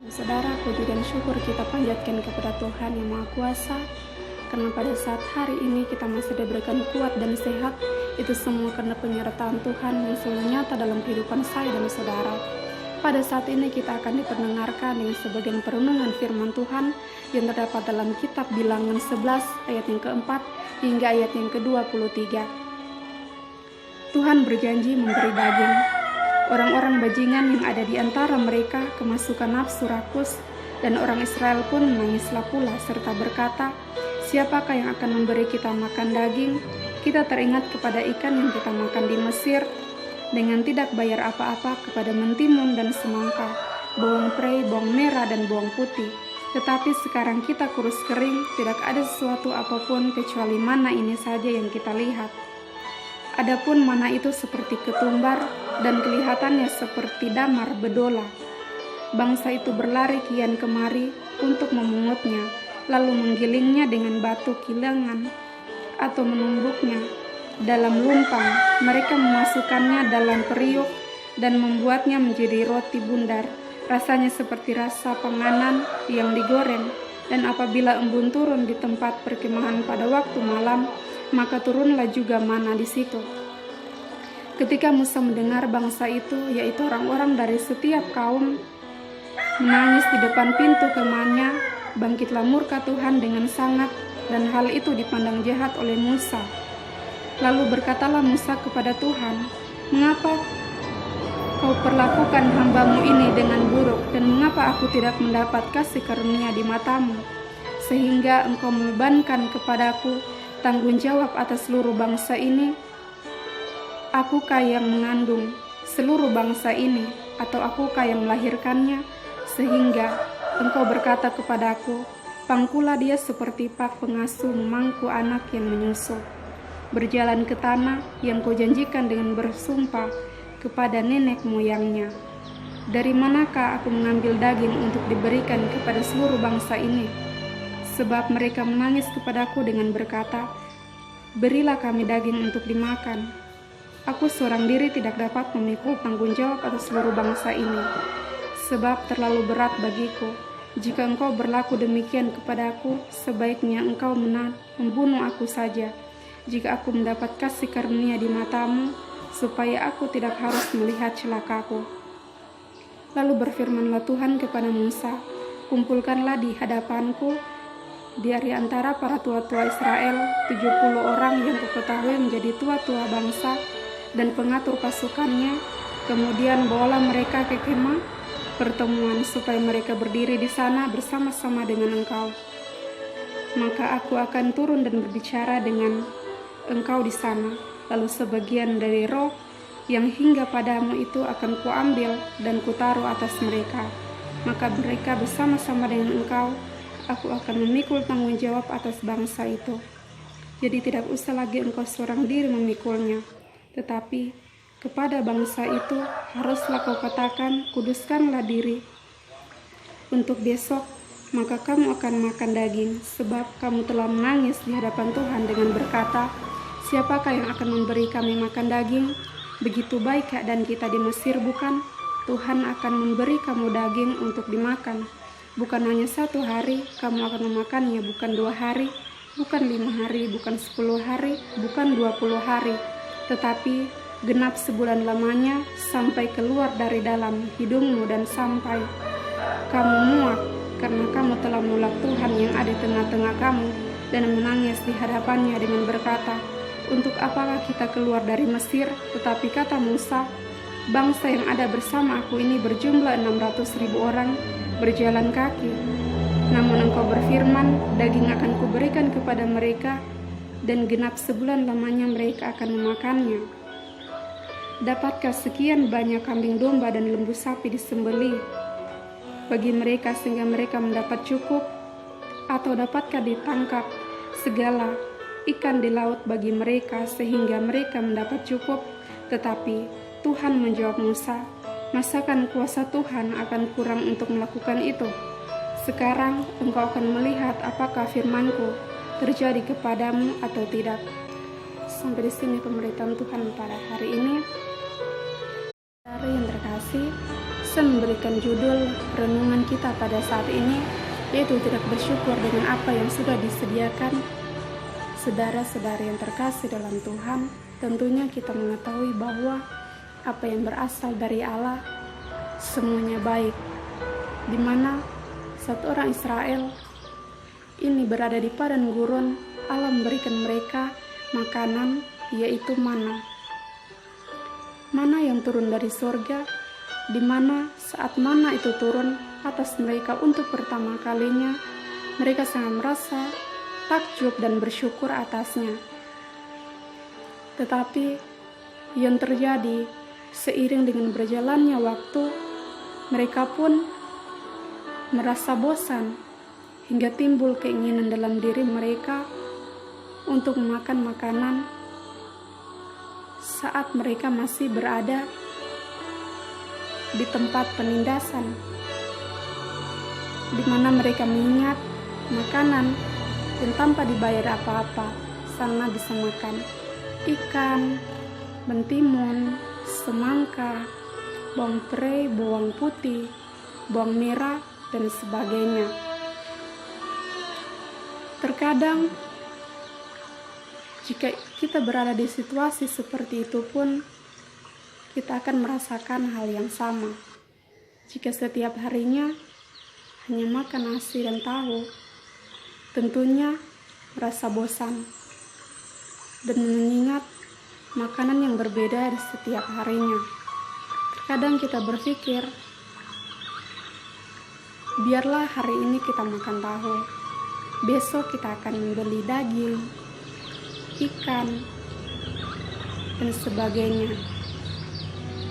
Saudara, puji dan syukur kita panjatkan kepada Tuhan yang Maha Kuasa, karena pada saat hari ini kita masih diberikan kuat dan sehat. Itu semua karena penyertaan Tuhan yang selalu nyata dalam kehidupan saya dan saudara. Pada saat ini kita akan diperdengarkan dengan sebagian perenungan firman Tuhan yang terdapat dalam kitab Bilangan 11 ayat yang keempat hingga ayat yang ke-23. Tuhan berjanji memberi daging. Orang-orang bajingan yang ada di antara mereka kemasukan nafsu rakus, dan orang Israel pun menangislah pula serta berkata, "Siapakah yang akan memberi kita makan daging? Kita teringat kepada ikan yang kita makan di Mesir, dengan tidak bayar apa-apa kepada mentimun dan semangka, bawang prei, bawang merah dan bawang putih. Tetapi sekarang kita kurus kering, tidak ada sesuatu apapun kecuali mana ini saja yang kita lihat." Adapun mana itu seperti ketumbar dan kelihatannya seperti damar bedola. Bangsa itu berlari kian kemari untuk memungutnya, lalu menggilingnya dengan batu kilangan atau menumbuknya dalam lumpang. Mereka memasukkannya dalam periuk dan membuatnya menjadi roti bundar. Rasanya seperti rasa penganan yang digoreng. Dan apabila embun turun di tempat perkemahan pada waktu malam, maka turunlah juga mana di situ. Ketika Musa mendengar bangsa itu, yaitu orang-orang dari setiap kaum, menangis di depan pintu kemahnya, bangkitlah murka Tuhan dengan sangat, dan hal itu dipandang jahat oleh Musa. Lalu berkatalah Musa kepada Tuhan, "Mengapa kau perlakukan hambamu ini dengan buruk, dan mengapa aku tidak mendapat kasih karunia di matamu, sehingga engkau membebankan kepadaku tanggung jawab atas seluruh bangsa ini? Akukah yang mengandung seluruh bangsa ini, atau akukah yang melahirkannya, sehingga engkau berkata kepadaku, pangkulah dia seperti pak pengasuh memangku anak yang menyusu, berjalan ke tanah yang kau janjikan dengan bersumpah kepada nenek moyangnya. Dari manakah aku mengambil daging untuk diberikan kepada seluruh bangsa ini? Sebab mereka menangis kepadaku dengan berkata, berilah kami daging untuk dimakan. Aku seorang diri tidak dapat memikul tanggung jawab atas seluruh bangsa ini, sebab terlalu berat bagiku. Jika engkau berlaku demikian kepadaku, sebaiknya engkau membunuh aku saja, jika aku mendapat kasih karunia di matamu, supaya aku tidak harus melihat celakaku." Lalu berfirmanlah Tuhan kepada Musa, "Kumpulkanlah di hadapanku dari antara para tua-tua Israel 70 orang yang kuketahui menjadi tua-tua bangsa dan pengatur pasukannya. Kemudian bawalah mereka ke kemah pertemuan supaya mereka berdiri di sana bersama-sama dengan engkau. Maka aku akan turun dan berbicara dengan engkau di sana. Lalu sebagian dari roh yang hingga padamu itu akan kuambil dan kutaruh atas mereka. Maka mereka bersama-sama dengan engkau, aku akan memikul tanggung jawab atas bangsa itu. Jadi tidak usah lagi engkau seorang diri memikulnya, tetapi kepada bangsa itu haruslah kau katakan, kuduskanlah diri untuk besok, maka kamu akan makan daging, sebab kamu telah menangis di hadapan Tuhan dengan berkata, siapakah yang akan memberi kami makan daging? Begitu baik keadaan kita di Mesir, bukan? Tuhan akan memberi kamu daging untuk dimakan. Bukan hanya 1 hari, kamu akan memakannya, bukan 2 hari, bukan 5 hari, bukan 10 hari, bukan 20 hari, tetapi genap sebulan lamanya, sampai keluar dari dalam hidungmu dan sampai kamu muak, karena kamu telah menolak Tuhan yang ada di tengah-tengah kamu dan menangis di hadapannya dengan berkata, untuk apakah kita keluar dari Mesir? Tetapi kata Musa, bangsa yang ada bersama aku ini berjumlah 600.000 orang, berjalan kaki. Namun engkau berfirman, daging akan kuberikan kepada mereka, dan genap sebulan lamanya mereka akan memakannya. Dapatkah sekian banyak kambing domba dan lembu sapi disembelih bagi mereka sehingga mereka mendapat cukup? Atau dapatkah ditangkap segala ikan di laut bagi mereka sehingga mereka mendapat cukup? Tetapi Tuhan menjawab Musa, masakan kuasa Tuhan akan kurang untuk melakukan itu? Sekarang engkau akan melihat apakah firmanku terjadi kepadamu atau tidak. Sampai di sini pemberitaan Tuhan pada hari ini. Saudara yang terkasih, bosan memberikan judul renungan kita pada saat ini, yaitu tidak bersyukur dengan apa yang sudah disediakan. Saudara-saudari yang terkasih dalam Tuhan, tentunya kita mengetahui bahwa apa yang berasal dari Allah semuanya baik, di mana satu orang Israel ini berada di padang gurun. Allah memberikan mereka makanan, yaitu mana yang turun dari surga, di mana saat mana itu turun atas mereka untuk pertama kalinya, mereka sangat merasa takjub dan bersyukur atasnya. Tetapi yang terjadi seiring dengan berjalannya waktu, mereka pun merasa bosan hingga timbul keinginan dalam diri mereka untuk makan makanan saat mereka masih berada di tempat penindasan, di mana mereka mengingat makanan dan tanpa dibayar apa-apa, sana bisa makan ikan, mentimun, semangka, bawang putih, bawang putih, bawang merah, dan sebagainya. Terkadang jika kita berada di situasi seperti itu pun, kita akan merasakan hal yang sama. Jika setiap harinya hanya makan nasi dan tahu, tentunya merasa bosan dan mengingat makanan yang berbeda di setiap harinya. Terkadang kita berpikir, biarlah hari ini kita makan tahu, besok kita akan membeli daging, ikan, dan sebagainya.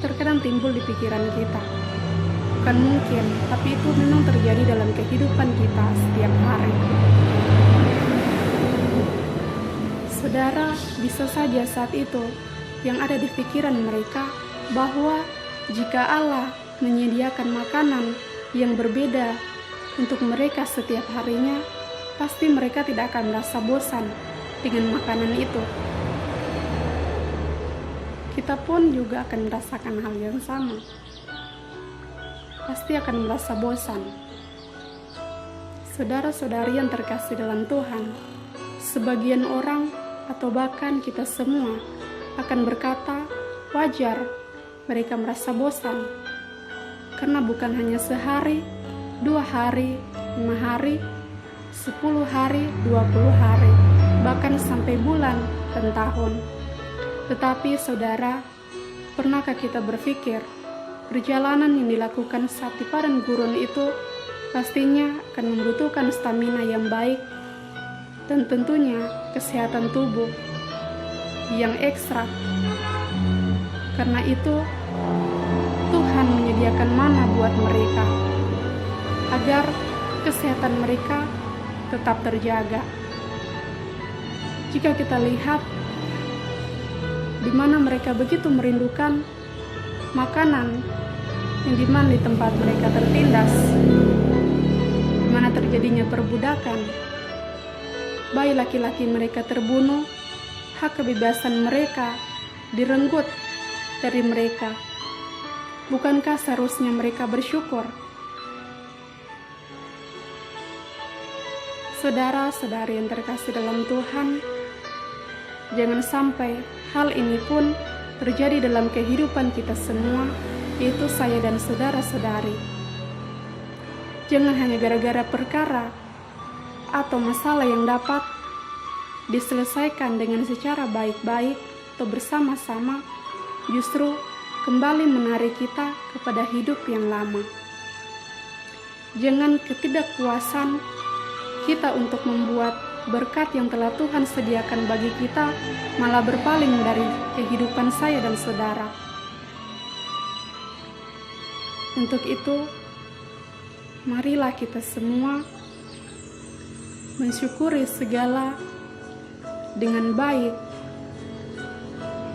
Terkadang timbul di pikiran kita, bukan mungkin, tapi itu memang terjadi dalam kehidupan kita setiap hari. Saudara, bisa saja saat itu yang ada di pikiran mereka bahwa jika Allah menyediakan makanan yang berbeda untuk mereka setiap harinya, pasti mereka tidak akan merasa bosan dengan makanan itu. Kita pun juga akan merasakan hal yang sama. Pasti akan merasa bosan. Saudara-saudari yang terkasih dalam Tuhan, sebagian orang atau bahkan kita semua akan berkata, wajar mereka merasa bosan. Karena bukan hanya sehari, 2 hari, 5 hari, 10 hari, 20 hari, bahkan sampai bulan dan tahun. Tetapi saudara, pernahkah kita berpikir perjalanan yang dilakukan saat di padang gurun itu pastinya akan membutuhkan stamina yang baik dan tentunya kesehatan tubuh yang ekstra. Karena itu Tuhan menyediakan mana buat mereka agar kesehatan mereka tetap terjaga. Jika kita lihat di mana mereka begitu merindukan makanan yang dimana di tempat mereka tertindas, di mana terjadinya perbudakan, bayi laki-laki mereka terbunuh, hak kebebasan mereka direnggut dari mereka. Bukankah seharusnya mereka bersyukur? Saudara-saudari yang terkasih dalam Tuhan, jangan sampai hal ini pun terjadi dalam kehidupan kita semua, yaitu saya dan saudara-saudari. Jangan hanya gara-gara perkara atau masalah yang dapat diselesaikan dengan secara baik-baik atau bersama-sama, justru kembali menarik kita kepada hidup yang lama. Jangan ketidakpuasan kita untuk membuat berkat yang telah Tuhan sediakan bagi kita malah berpaling dari kehidupan saya dan saudara. Untuk itu, marilah kita semua mensyukuri segala dengan baik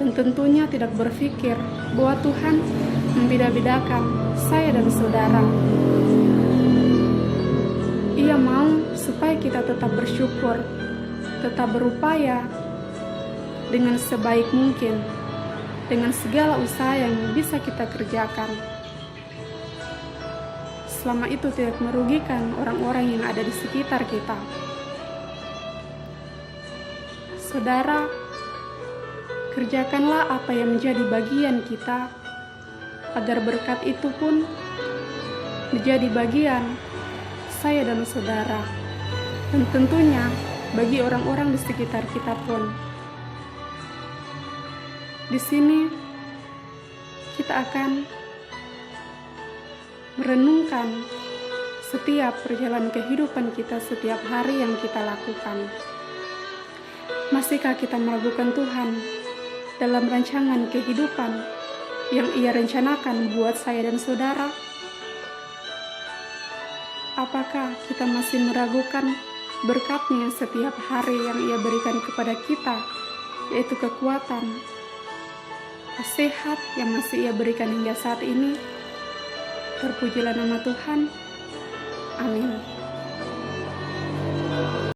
dan tentunya tidak berpikir bahwa Tuhan membeda-bedakan saya dan saudara. Ia mau supaya kita tetap bersyukur, tetap berupaya dengan sebaik mungkin, dengan segala usaha yang bisa kita kerjakan. selama itu tidak merugikan orang-orang yang ada di sekitar kita. Saudara, kerjakanlah apa yang menjadi bagian kita, agar berkat itu pun menjadi bagian saya dan saudara, dan tentunya bagi orang-orang di sekitar kita pun. Di sini kita akan merenungkan setiap perjalanan kehidupan kita, setiap hari yang kita lakukan. Masihkah kita meragukan Tuhan dalam rancangan kehidupan yang Ia rencanakan buat saya dan saudara? Apakah kita masih meragukan berkat-Nya setiap hari yang Ia berikan kepada kita, yaitu kekuatan, sehat yang masih Ia berikan hingga saat ini? Terpujilah nama Tuhan. Amin.